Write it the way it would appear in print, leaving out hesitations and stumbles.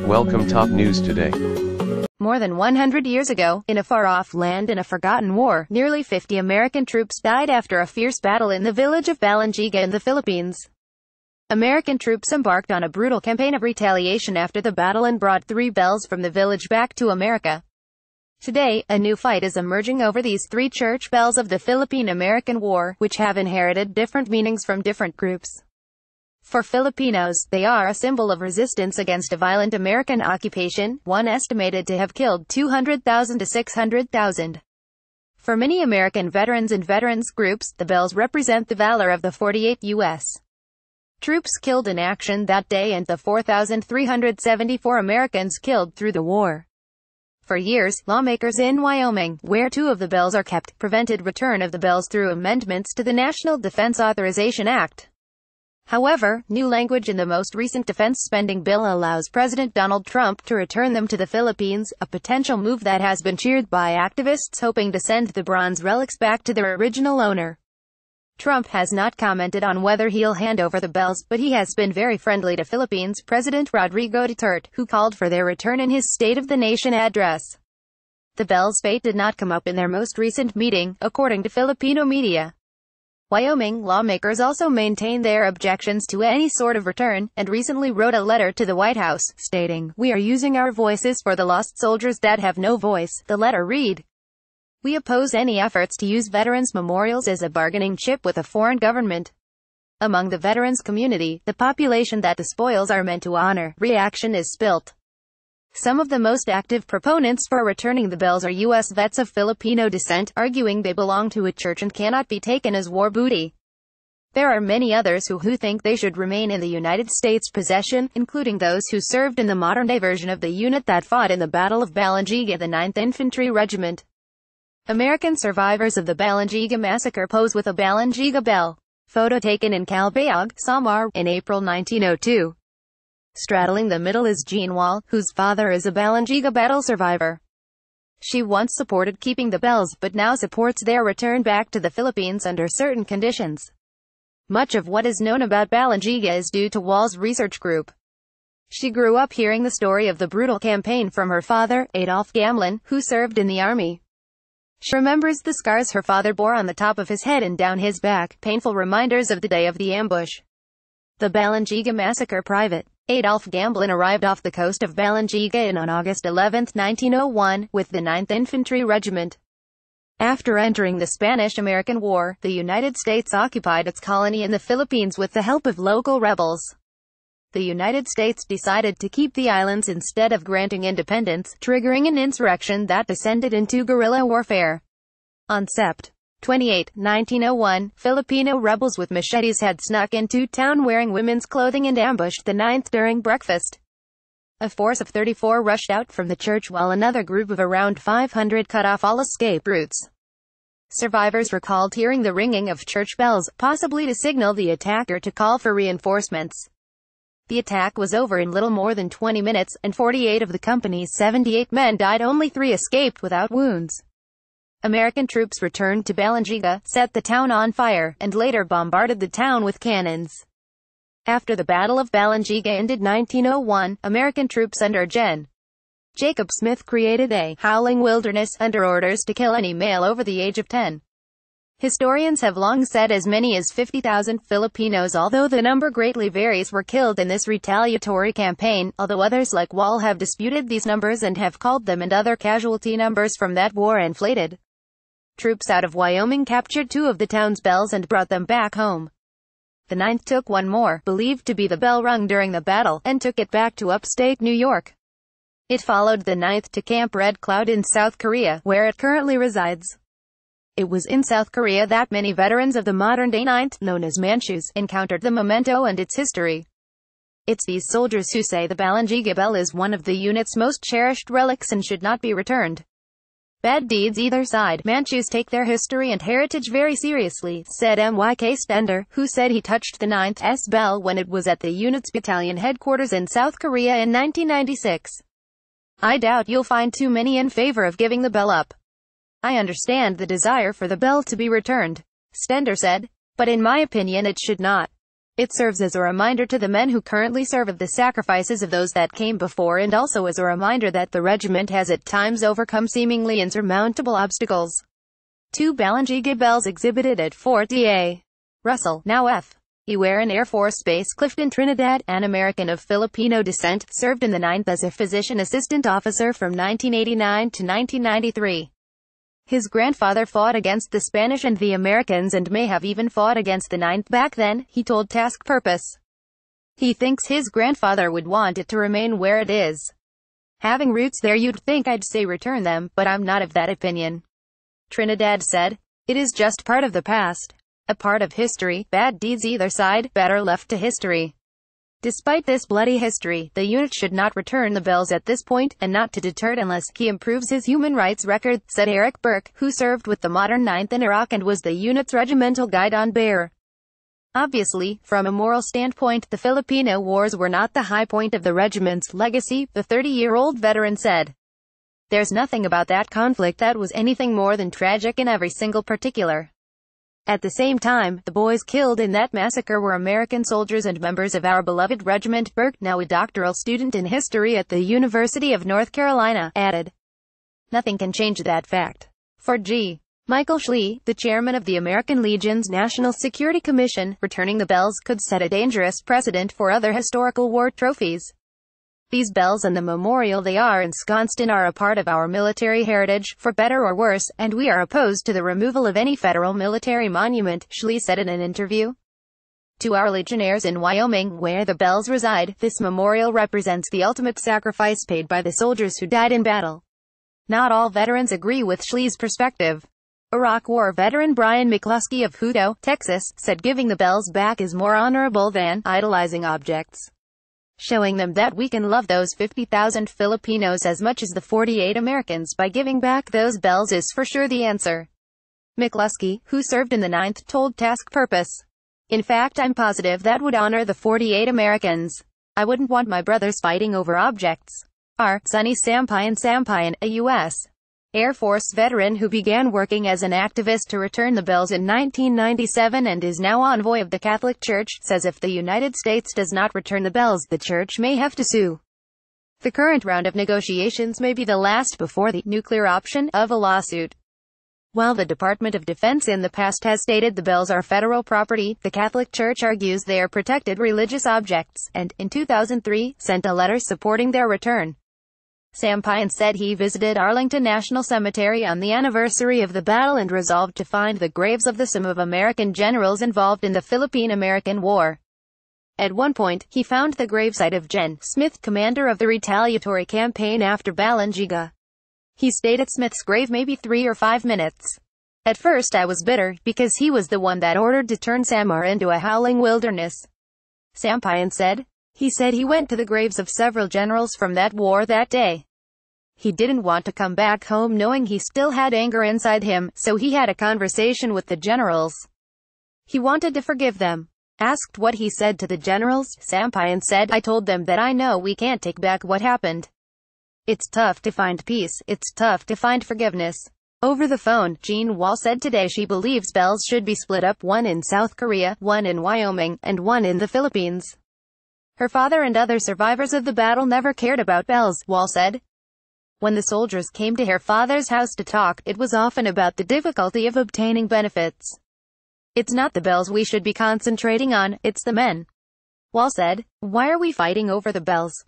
Welcome top news today. More than 100 years ago, in a far-off land in a forgotten war, nearly 50 American troops died after a fierce battle in the village of Balangiga in the Philippines. American troops embarked on a brutal campaign of retaliation after the battle and brought 3 bells from the village back to America. Today, a new fight is emerging over these 3 church bells of the Philippine-American War, which have inherited different meanings from different groups. For Filipinos, they are a symbol of resistance against a violent American occupation, one estimated to have killed 200,000 to 600,000. For many American veterans and veterans groups, the bells represent the valor of the 48 U.S. troops killed in action that day and the 4,374 Americans killed through the war. For years, lawmakers in Wyoming, where 2 of the bells are kept, prevented return of the bells through amendments to the National Defense Authorization Act. However, new language in the most recent defense spending bill allows President Donald Trump to return them to the Philippines, a potential move that has been cheered by activists hoping to send the bronze relics back to their original owner. Trump has not commented on whether he'll hand over the bells, but he has been very friendly to Philippines President Rodrigo Duterte, who called for their return in his State of the Nation address. The bells' fate did not come up in their most recent meeting, according to Filipino media. Wyoming lawmakers also maintain their objections to any sort of return, and recently wrote a letter to the White House, stating, "We are using our voices for the lost soldiers that have no voice." The letter read, "We oppose any efforts to use veterans' memorials as a bargaining chip with a foreign government." Among the veterans community, the population that the spoils are meant to honor, reaction is spilt. Some of the most active proponents for returning the bells are U.S. vets of Filipino descent, arguing they belong to a church and cannot be taken as war booty. There are many others who think they should remain in the United States possession, including those who served in the modern-day version of the unit that fought in the Battle of Balangiga, the 9th Infantry Regiment. American survivors of the Balangiga massacre pose with a Balangiga bell. Photo taken in Calbayog, Samar, in April 1902. Straddling the middle is Jean Wall, whose father is a Balangiga battle survivor. She once supported keeping the bells, but now supports their return back to the Philippines under certain conditions. Much of what is known about Balangiga is due to Wall's research group. She grew up hearing the story of the brutal campaign from her father, Adolph Gamblin, who served in the army. She remembers the scars her father bore on the top of his head and down his back, painful reminders of the day of the ambush. The Balangiga massacre. Private Adolph Gamblin arrived off the coast of Balangiga on August 11, 1901, with the 9th Infantry Regiment. After entering the Spanish-American War, the United States occupied its colony in the Philippines with the help of local rebels. The United States decided to keep the islands instead of granting independence, triggering an insurrection that descended into guerrilla warfare. On Sept. 28, 1901, Filipino rebels with machetes had snuck into town wearing women's clothing and ambushed the 9th during breakfast. A force of 34 rushed out from the church while another group of around 500 cut off all escape routes. Survivors recalled hearing the ringing of church bells, possibly to signal the attacker to call for reinforcements. The attack was over in little more than 20 minutes, and 48 of the company's 78 men died. Only 3 escaped without wounds. American troops returned to Balangiga, set the town on fire, and later bombarded the town with cannons. After the Battle of Balangiga ended 1901, American troops under Gen. Jacob Smith created a howling wilderness under orders to kill any male over the age of 10. Historians have long said as many as 50,000 Filipinos, although the number greatly varies, were killed in this retaliatory campaign, although others like Wall have disputed these numbers and have called them and other casualty numbers from that war inflated. Troops out of Wyoming captured 2 of the town's bells and brought them back home. The 9th took one more, believed to be the bell rung during the battle, and took it back to upstate New York. It followed the 9th to Camp Red Cloud in South Korea, where it currently resides. It was in South Korea that many veterans of the modern-day 9th, known as Manchus, encountered the memento and its history. It's these soldiers who say the Balangiga bell is one of the unit's most cherished relics and should not be returned. Bad deeds either side. Manchus take their history and heritage very seriously, said M.Y.K. Stender, who said he touched the 9th's bell when it was at the unit's battalion headquarters in South Korea in 1996. "I doubt you'll find too many in favor of giving the bell up. I understand the desire for the bell to be returned," Stender said, "but in my opinion it should not. It serves as a reminder to the men who currently serve of the sacrifices of those that came before, and also as a reminder that the regiment has at times overcome seemingly insurmountable obstacles. 2 Balangega bells exhibited at Fort D.A. Russell, now F. E. Warren Air Force Base, Clifton, Trinidad. An American of Filipino descent, served in the 9th as a physician assistant officer from 1989 to 1993. His grandfather fought against the Spanish and the Americans and may have even fought against the 9th back then, he told Task Purpose. He thinks his grandfather would want it to remain where it is. Having roots there, you'd think I'd say return them, but I'm not of that opinion. Trinidad said, "It is just part of the past. A part of history. Bad deeds either side, better left to history. Despite this bloody history, the unit should not return the bells at this point, and not to deter it unless he improves his human rights record," said Eric Burke, who served with the modern 9th in Iraq and was the unit's regimental guide on bear. Obviously, from a moral standpoint, the Filipino Wars were not the high point of the regiment's legacy, the 30-year-old veteran said. There's nothing about that conflict that was anything more than tragic in every single particular. At the same time, the boys killed in that massacre were American soldiers and members of our beloved regiment. Burke, now a doctoral student in history at the University of North Carolina, added. Nothing can change that fact. For G. Michael Schley, the chairman of the American Legion's National Security Commission, returning the bells could set a dangerous precedent for other historical war trophies. These bells and the memorial they are ensconced in are a part of our military heritage, for better or worse, and we are opposed to the removal of any federal military monument, Schley said in an interview. To our Legionnaires in Wyoming, where the bells reside, this memorial represents the ultimate sacrifice paid by the soldiers who died in battle. Not all veterans agree with Schley's perspective. Iraq War veteran Brian McCluskey of Hutto, Texas, said giving the bells back is more honorable than idolizing objects. Showing them that we can love those 50,000 Filipinos as much as the 48 Americans by giving back those bells is for sure the answer. McCluskey, who served in the 9th, told Task Purpose. In fact, I'm positive that would honor the 48 Americans. I wouldn't want my brothers fighting over objects. R. Sonny Sampayan, a U.S. Air Force veteran who began working as an activist to return the bells in 1997 and is now envoy of the Catholic Church, says if the United States does not return the bells, the Church may have to sue. The current round of negotiations may be the last before the nuclear option of a lawsuit. While the Department of Defense in the past has stated the bells are federal property, the Catholic Church argues they are protected religious objects, and, in 2003, sent a letter supporting their return. Sampayan said he visited Arlington National Cemetery on the anniversary of the battle and resolved to find the graves of some of American generals involved in the Philippine-American War. At one point, he found the gravesite of Gen. Smith, commander of the retaliatory campaign after Balangega. He stayed at Smith's grave maybe 3 or 5 minutes. At first I was bitter, because he was the one that ordered to turn Samar into a howling wilderness. Sampayan said. He said he went to the graves of several generals from that war that day. He didn't want to come back home knowing he still had anger inside him, so he had a conversation with the generals. He wanted to forgive them. Asked what he said to the generals, Sampayan said, I told them that I know we can't take back what happened. It's tough to find peace, it's tough to find forgiveness. Over the phone, Jean Wall said today she believes bells should be split up, one in South Korea, one in Wyoming, and one in the Philippines. Her father and other survivors of the battle never cared about bells, Wall said. When the soldiers came to her father's house to talk, it was often about the difficulty of obtaining benefits. It's not the bells we should be concentrating on, it's the men. Wall said. Why are we fighting over the bells?